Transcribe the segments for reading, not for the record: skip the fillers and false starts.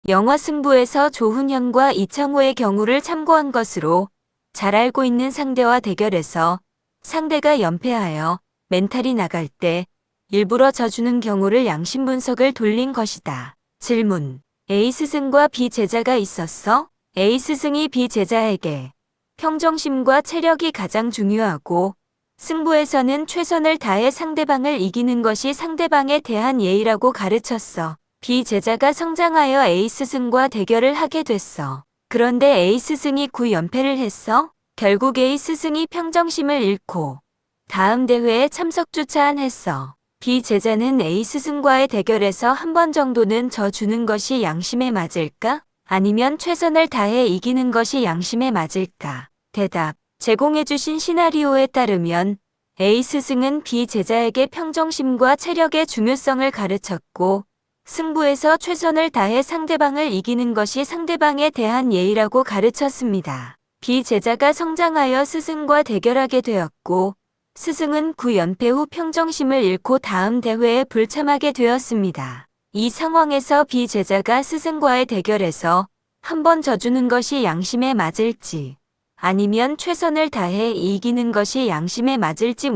영화 승부에서 조훈현과 이창호의 경우를 참고한 것으로 잘 알고 있는 상대와 대결에서 상대가 연패하여 멘탈이 나갈 때 일부러 져주는 경우를 양심 분석을 돌린 것이다. 질문. A 스승과 B 제자가 있었어? A 스승이 B 제자에게 평정심과 체력이 가장 중요하고 승부에서는 최선을 다해 상대방을 이기는 것이 상대방에 대한 예의라고 가르쳤어. B 제자가 성장하여 A 스승과 대결을 하게 됐어. 그런데 A 스승이 9연패를 했어? 결국 A 스승이 평정심을 잃고 다음 대회에 참석조차 안 했어. B 제자는 A 스승과의 대결에서 한 번 정도는 져주는 것이 양심에 맞을까? 아니면 최선을 다해 이기는 것이 양심에 맞을까? 대답. 제공해주신 시나리오에 따르면 A 스승은 B 제자에게 평정심과 체력의 중요성을 가르쳤고 승부에서 최선을 다해 상대방을 이기는 것이 상대방에 대한 예의라고 가르쳤습니다. B 제자가 성장하여 스승과 대결하게 되었고 스승은 9연패 후 평정심을 잃고 다음 대회에 불참하게 되었습니다. 이 상황에서 B 제자가 스승과의 대결에서 한 번 져주는 것이 양심에 맞을지 아니면 최선을 다해 이기는 것이 양심에 맞을지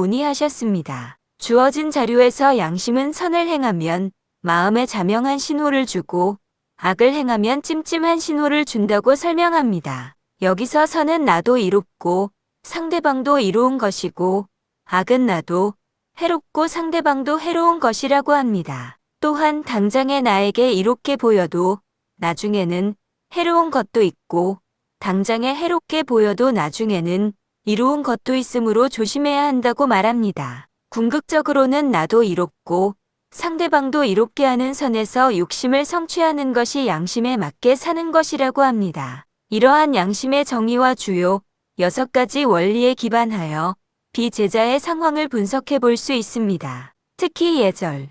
문의하셨습니다. 주어진 자료에서 양심은 선을 행하면 마음에 자명한 신호를 주고 악을 행하면 찜찜한 신호를 준다고 설명합니다. 여기서 선은 나도 이롭고 상대방도 이로운 것이고 악은 나도 해롭고 상대방도 해로운 것이라고 합니다. 또한 당장에 나에게 이롭게 보여도 나중에는 해로운 것도 있고 당장에 해롭게 보여도 나중에는 이로운 것도 있으므로 조심해야 한다고 말합니다. 궁극적으로는 나도 이롭고 상대방도 이롭게 하는 선에서 욕심을 성취하는 것이 양심에 맞게 사는 것이라고 합니다. 이러한 양심의 정의와 주요 6가지 원리에 기반하여 B 제자의 상황을 분석해 볼 수 있습니다. 특히 예절,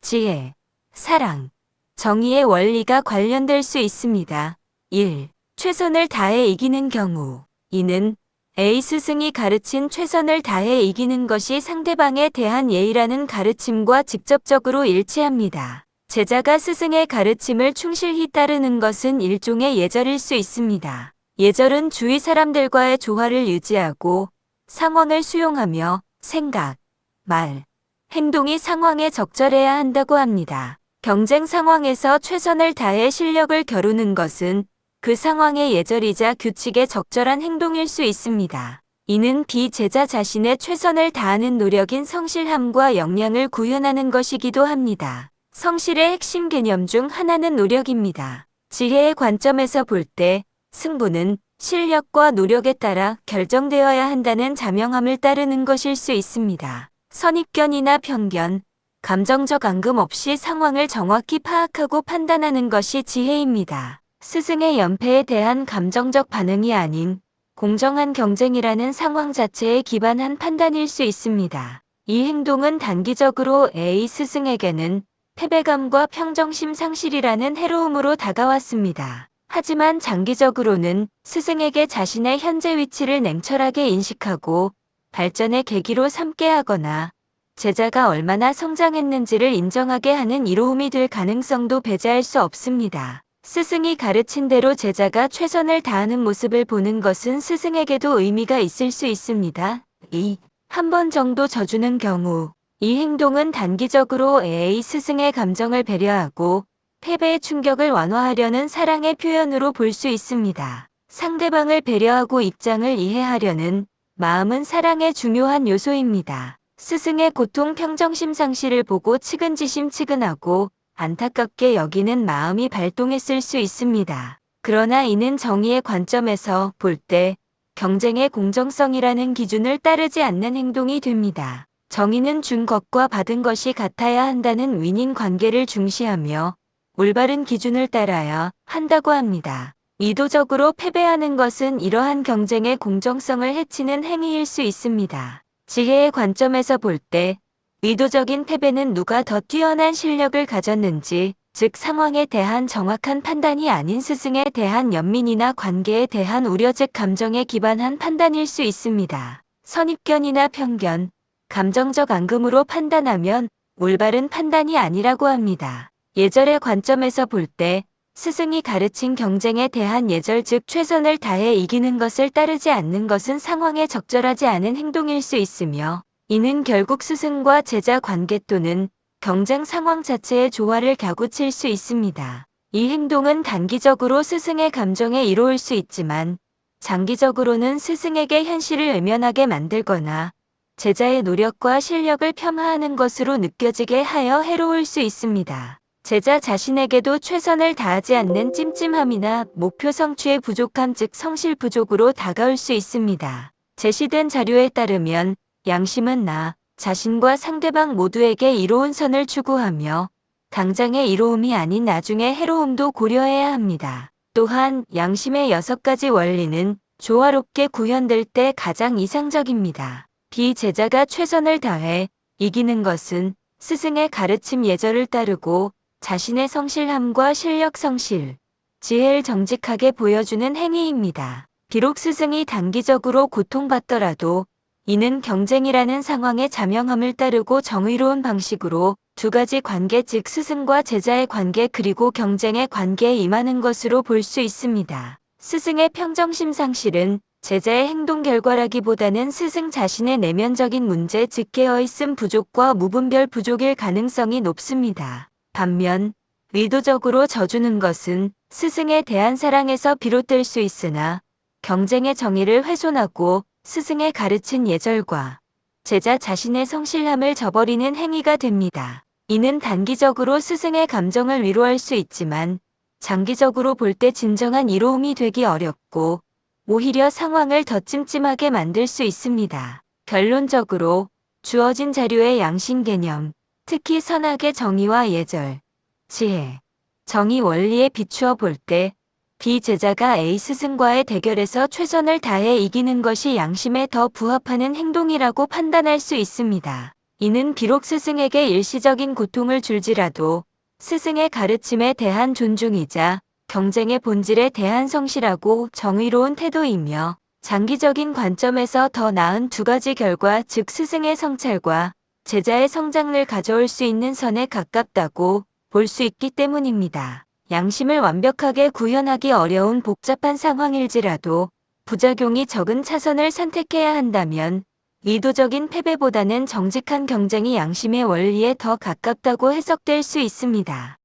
지혜, 사랑, 정의의 원리가 관련될 수 있습니다. 1. 최선을 다해 이기는 경우. 이는 A 스승이 가르친 최선을 다해 이기는 것이 상대방에 대한 예의라는 가르침과 직접적으로 일치합니다. 제자가 스승의 가르침을 충실히 따르는 것은 일종의 예절일 수 있습니다. 예절은 주위 사람들과의 조화를 유지하고 상황을 수용하며 생각, 말, 행동이 상황에 적절해야 한다고 합니다. 경쟁 상황에서 최선을 다해 실력을 겨루는 것은 그 상황의 예절이자 규칙에 적절한 행동일 수 있습니다. 이는 B 제자 자신의 최선을 다하는 노력인 성실함과 역량을 구현하는 것이기도 합니다. 성실의 핵심 개념 중 하나는 노력입니다. 지혜의 관점에서 볼 때 승부는 실력과 노력에 따라 결정되어야 한다는 자명함을 따르는 것일 수 있습니다. 선입견이나 편견, 감정적 앙금 없이 상황을 정확히 파악하고 판단하는 것이 지혜입니다. 스승의 연패에 대한 감정적 반응이 아닌 공정한 경쟁이라는 상황 자체에 기반한 판단일 수 있습니다. 이 행동은 단기적으로 A 스승에게는 패배감과 평정심 상실이라는 해로움으로 다가왔습니다. 하지만 장기적으로는 스승에게 자신의 현재 위치를 냉철하게 인식하고 발전의 계기로 삼게 하거나 제자가 얼마나 성장했는지를 인정하게 하는 이로움이 될 가능성도 배제할 수 없습니다. 스승이 가르친 대로 제자가 최선을 다하는 모습을 보는 것은 스승에게도 의미가 있을 수 있습니다. 2. 한 번 정도 져주는 경우. 이 행동은 단기적으로 A 스승의 감정을 배려하고 패배의 충격을 완화하려는 사랑의 표현으로 볼 수 있습니다. 상대방을 배려하고 입장을 이해하려는 마음은 사랑의 중요한 요소입니다. 스승의 고통 평정심 상실을 보고 측은지심측은하고 안타깝게 여기는 마음이 발동했을 수 있습니다. 그러나 이는 정의의 관점에서 볼 때 경쟁의 공정성이라는 기준을 따르지 않는 행동이 됩니다. 정의는 준 것과 받은 것이 같아야 한다는 윈윈 관계를 중시하며 올바른 기준을 따라야 한다고 합니다. 의도적으로 패배하는 것은 이러한 경쟁의 공정성을 해치는 행위일 수 있습니다. 지혜의 관점에서 볼 때 의도적인 패배는 누가 더 뛰어난 실력을 가졌는지, 즉 상황에 대한 정확한 판단이 아닌 스승에 대한 연민이나 관계에 대한 우려 즉 감정에 기반한 판단일 수 있습니다. 선입견이나 편견, 감정적 앙금으로 판단하면 올바른 판단이 아니라고 합니다. 예절의 관점에서 볼 때 스승이 가르친 경쟁에 대한 예절 즉 최선을 다해 이기는 것을 따르지 않는 것은 상황에 적절하지 않은 행동일 수 있으며 이는 결국 스승과 제자 관계 또는 경쟁 상황 자체의 조화를 갸고칠 수 있습니다. 이 행동은 단기적으로 스승의 감정에 이로울 수 있지만 장기적으로는 스승에게 현실을 외면하게 만들거나 제자의 노력과 실력을 폄하하는 것으로 느껴지게 하여 해로울 수 있습니다. 제자 자신에게도 최선을 다하지 않는 찜찜함이나 목표 성취의 부족함 즉 성실 부족으로 다가올 수 있습니다. 제시된 자료에 따르면 양심은 나 자신과 상대방 모두에게 이로운 선을 추구하며 당장의 이로움이 아닌 나중의 해로움도 고려해야 합니다. 또한 양심의 6가지 원리는 조화롭게 구현될 때 가장 이상적입니다. 비제자가 최선을 다해 이기는 것은 스승의 가르침 예절을 따르고 자신의 성실함과 실력 성실, 지혜를 정직하게 보여주는 행위입니다. 비록 스승이 단기적으로 고통받더라도 이는 경쟁이라는 상황의 자명함을 따르고 정의로운 방식으로 2가지 관계 즉 스승과 제자의 관계 그리고 경쟁의 관계에 임하는 것으로 볼 수 있습니다. 스승의 평정심 상실은 제자의 행동 결과라기보다는 스승 자신의 내면적인 문제 즉 깨어있음 부족과 무분별 부족일 가능성이 높습니다. 반면 의도적으로 져주는 것은 스승에 대한 사랑에서 비롯될 수 있으나 경쟁의 정의를 훼손하고 스승의 가르친 예절과 제자 자신의 성실함을 저버리는 행위가 됩니다. 이는 단기적으로 스승의 감정을 위로할 수 있지만 장기적으로 볼 때 진정한 이로움이 되기 어렵고 오히려 상황을 더 찜찜하게 만들 수 있습니다. 결론적으로 주어진 자료의 양심 개념, 특히 선악의 정의와 예절, 지혜, 정의 원리에 비추어 볼 때 비제자가 A 스승과의 대결에서 최선을 다해 이기는 것이 양심에 더 부합하는 행동이라고 판단할 수 있습니다. 이는 비록 스승에게 일시적인 고통을 줄지라도 스승의 가르침에 대한 존중이자 경쟁의 본질에 대한 성실하고 정의로운 태도이며 장기적인 관점에서 더 나은 2가지 결과 즉 스승의 성찰과 제자의 성장을 가져올 수 있는 선에 가깝다고 볼 수 있기 때문입니다. 양심을 완벽하게 구현하기 어려운 복잡한 상황일지라도 부작용이 적은 차선을 선택해야 한다면 의도적인 패배보다는 정직한 경쟁이 양심의 원리에 더 가깝다고 해석될 수 있습니다.